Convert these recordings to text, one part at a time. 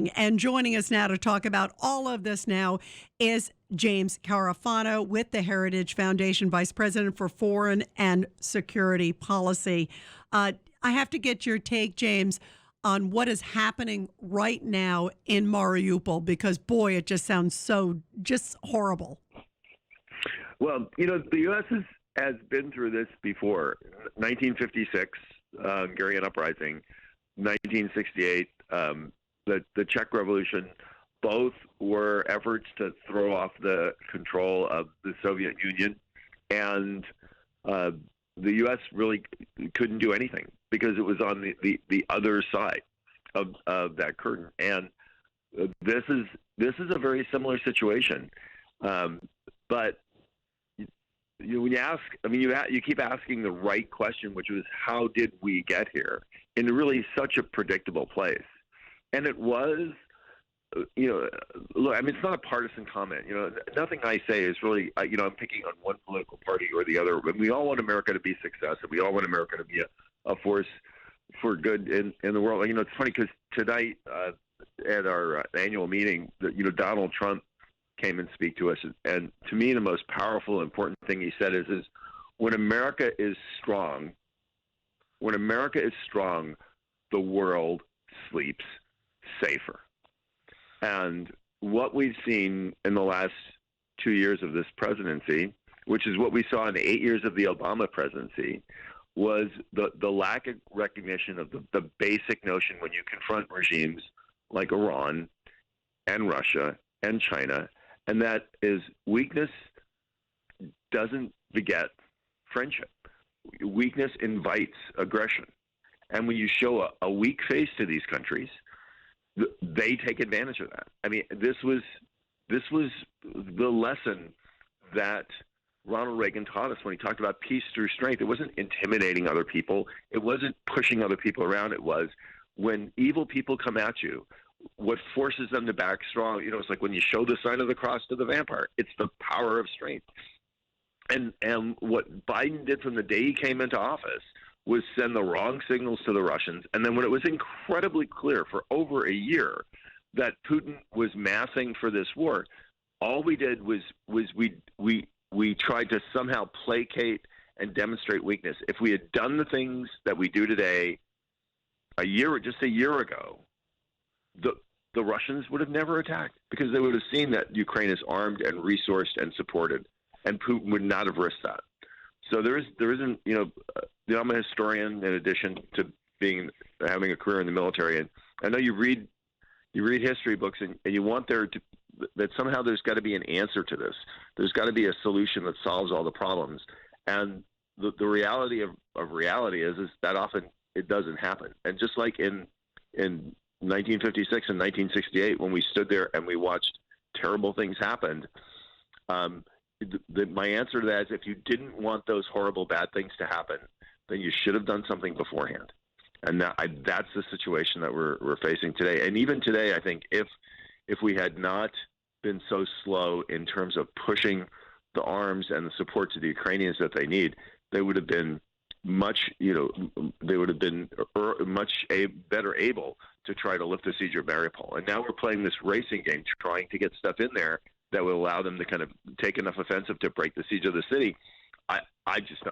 morning. And joining us now to talk about all of this now is James Carafano with the Heritage Foundation, Vice President for Foreign and Security Policy. I have to get your take, James, on what is happening right now in Mariupol, because, boy, it just sounds so just horrible. Well, you know, the U.S. has been through this before. 1956, Hungarian uprising, 1968, the Czech Revolution. Both were efforts to throw off the control of the Soviet Union, and the U.S. really couldn't do anything because it was on the other side of that curtain. And this is a very similar situation, but. When you ask, I mean, you keep asking the right question, which was, how did we get here in really such a predictable place? And it was, you know, look, I mean, it's not a partisan comment. You know, nothing I say is really, you know, I'm picking on one political party or the other. But we all want America to be a success, and we all want America to be a force for good in the world. You know, it's funny because tonight at our annual meeting, you know, Donald Trump came and speak to us. And to me, the most powerful, important thing he said is when America is strong, the world sleeps safer. And what we've seen in the last 2 years of this presidency, which is what we saw in the 8 years of the Obama presidency, was the lack of recognition of the basic notion when you confront regimes like Iran and Russia and China, and that is weakness doesn't beget friendship. Weakness invites aggression. And when you show a weak face to these countries, they take advantage of that. I mean, this was the lesson that Ronald Reagan taught us when he talked about peace through strength. It wasn't intimidating other people. It wasn't pushing other people around. It was when evil people come at you, what forces them to back strong, you know, it's like when you show the sign of the cross to the vampire. It's the power of strength. And what Biden did from the day he came into office was send the wrong signals to the Russians. And then when it was incredibly clear for over a year that Putin was massing for this war, all we did was we tried to somehow placate and demonstrate weakness. If we had done the things that we do today just a year ago, the Russians would have never attacked because they would have seen that Ukraine is armed and resourced and supported, and Putin would not have risked that. So there isn't, you know, I'm a historian in addition to having a career in the military, and I know you read history books and you want that somehow there's got to be an answer to this. There's got to be a solution that solves all the problems, and the reality of reality is that often it doesn't happen. And just like in 1956 and 1968, when we stood there and we watched terrible things happen, my answer to that is if you didn't want those horrible, bad things to happen, then you should have done something beforehand. And that's the situation that we're facing today. And even today, I think if we had not been so slow in terms of pushing the arms and the support to the Ukrainians that they need, they would have been much better able to try to lift the siege of Mariupol. And now we're playing this racing game, trying to get stuff in there that will allow them to kind of take enough offensive to break the siege of the city. I just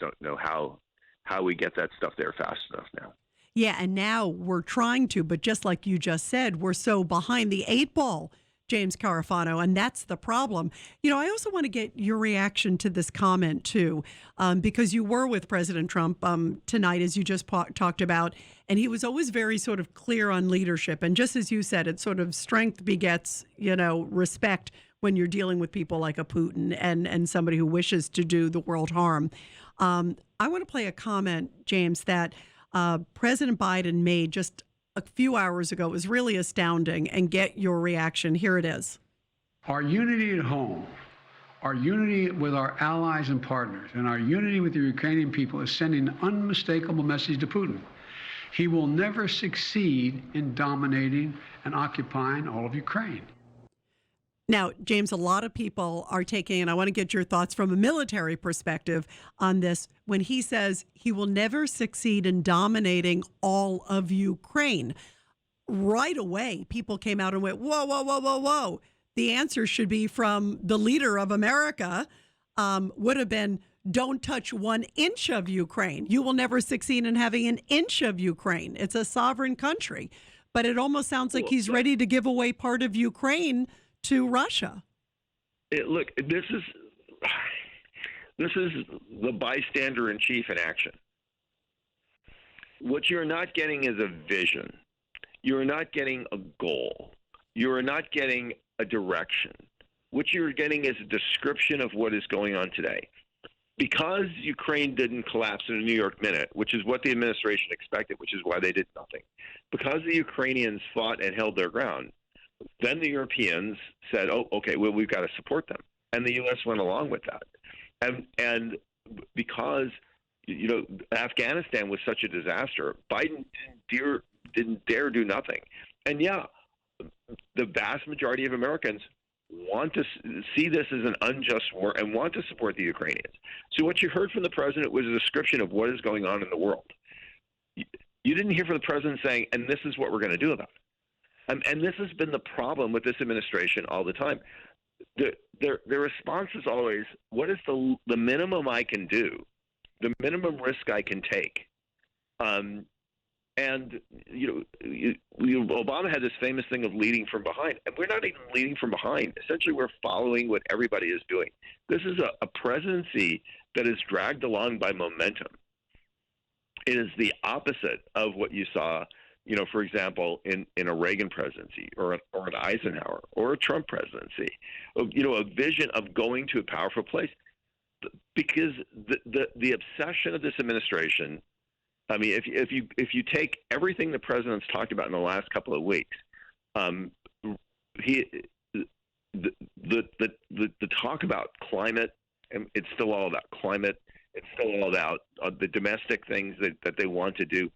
don't know how we get that stuff there fast enough now. Yeah, and now we're trying to, but just like you just said, we're so behind the eight ball, James Carafano, and that's the problem. You know, I also want to get your reaction to this comment, too, because you were with President Trump tonight, as you just talked about, and he was always very sort of clear on leadership. And just as you said, it's sort of strength begets, you know, respect when you're dealing with people like a Putin and somebody who wishes to do the world harm. I want to play a comment, James, that President Biden made just a few hours ago. It was really astounding, and get your reaction. Here it is. Our unity at home, our unity with our allies and partners, and our unity with the Ukrainian people is sending an unmistakable message to Putin. He will never succeed in dominating and occupying all of Ukraine. Now, James, a lot of people are taking, and I want to get your thoughts from a military perspective on this, when he says he will never succeed in dominating all of Ukraine. right away, people came out and went, whoa, whoa, whoa, whoa, whoa. The answer should be from the leader of America, would have been, don't touch 1 inch of Ukraine. You will never succeed in having an inch of Ukraine. It's a sovereign country. But it almost sounds like he's ready to give away part of Ukraine to Russia. Look, this is the bystander in chief in action. What you're not getting is a vision. You're not getting a goal. You're not getting a direction. What you're getting is a description of what is going on today. Because Ukraine didn't collapse in a New York minute, which is what the administration expected, which is why they did nothing. Because the Ukrainians fought and held their ground, then the Europeans said, oh, okay, well, we've got to support them. And the U.S. went along with that. And because, Afghanistan was such a disaster, Biden didn't dare do nothing. And, yeah, the vast majority of Americans want to see this as an unjust war and want to support the Ukrainians. So what you heard from the president was a description of what is going on in the world. You didn't hear from the president saying, and this is what we're going to do about it. And this has been the problem with this administration all the time. Their response is always, what is the minimum I can do, the minimum risk I can take? And, Obama had this famous thing of leading from behind. And we're not even leading from behind. Essentially, we're following what everybody is doing. This is a presidency that is dragged along by momentum. It is the opposite of what you saw, for example, in a Reagan presidency or an Eisenhower or a Trump presidency. A vision of going to a powerful place. Because the obsession of this administration, I mean, if you take everything the president's talked about in the last couple of weeks, the talk about climate, and it's still all about climate. It's still all about the domestic things that they want to do.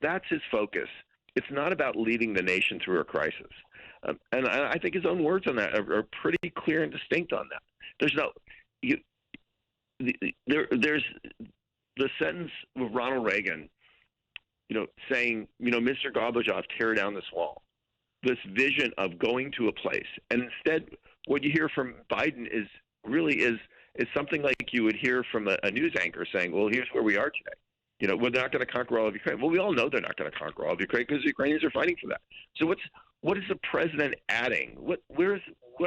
That's his focus. It's not about leading the nation through a crisis. And I think his own words on that are pretty clear and distinct on that. There's the sentence of Ronald Reagan, saying, Mr. Gorbachev, tear down this wall. This vision of going to a place. And instead, what you hear from Biden is something like you would hear from a news anchor saying, well, here's where we are today. We're not going to conquer all of Ukraine. Well, we all know they're not going to conquer all of Ukraine because the Ukrainians are fighting for that. So what is the president adding? What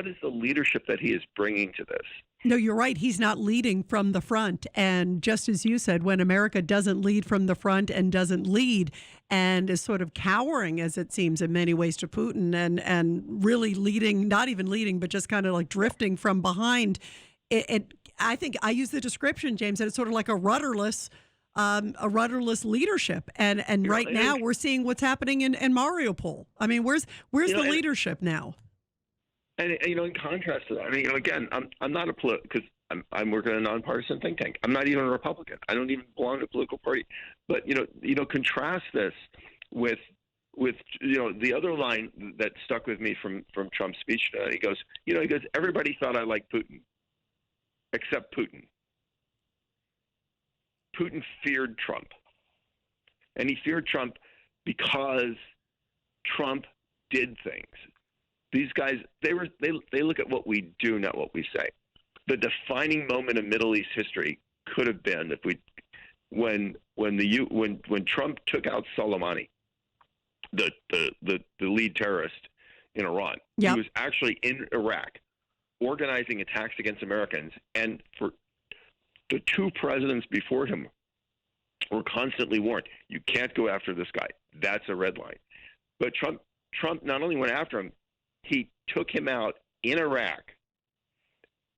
is the leadership that he is bringing to this? No, you're right. He's not leading from the front. And just as you said, when America doesn't lead from the front and doesn't lead and is sort of cowering, as it seems in many ways, to Putin and really leading, not even leading, but just kind of like drifting from behind, I think I use the description, James, that it's sort of like a rudderless leadership. And right now we're seeing what's happening in Mariupol. I mean, where's the leadership now? And in contrast to that, again, I'm not because I'm working in a nonpartisan think tank. I'm not even a Republican. I don't even belong to a political party. But contrast this with the other line that stuck with me from Trump's speech today. He goes, everybody thought I liked Putin, except Putin. Putin feared Trump, and he feared Trump because Trump did things. These guys, they look at what we do, not what we say. The defining moment in Middle East history could have been when Trump took out Soleimani, the lead terrorist in Iran. Yep. He was actually in Iraq organizing attacks against Americans, and for the two presidents before him were constantly warned, you can't go after this guy. That's a red line. But Trump not only went after him, he took him out in Iraq.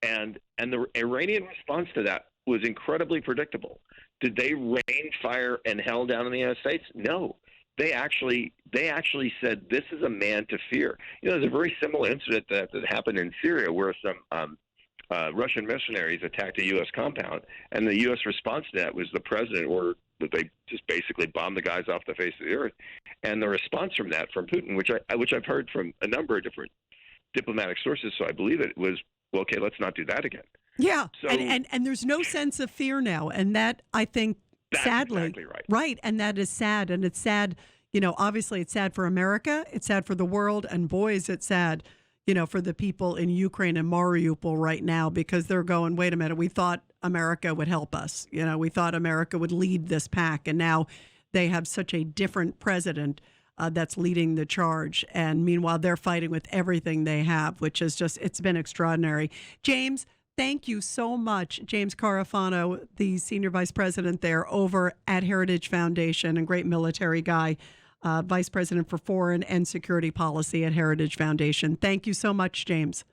And the Iranian response to that was incredibly predictable. Did they rain fire and hell down on the United States? No. They actually said, this is a man to fear. There's a very similar incident that happened in Syria where some Russian mercenaries attacked a U.S. compound, and the U.S. response to that was the president ordered that they just basically bomb the guys off the face of the earth. And the response from Putin, which I've heard from a number of different diplomatic sources, so I believe it was, well, okay, let's not do that again. Yeah, so, and there's no sense of fear now, and that, I think, that's sadly, exactly right. Right, and that is sad, and it's sad, Obviously it's sad for America, it's sad for the world, and boy, is it sad, for the people in Ukraine and Mariupol right now, because they're going, wait a minute, we thought America would help us. We thought America would lead this pack, and now they have such a different president that's leading the charge. And meanwhile, they're fighting with everything they have, which is just, it's been extraordinary. James, thank you so much. James Carafano, the senior vice president there over at Heritage Foundation, and great military guy, vice president for foreign and security policy at Heritage Foundation. Thank you so much, James.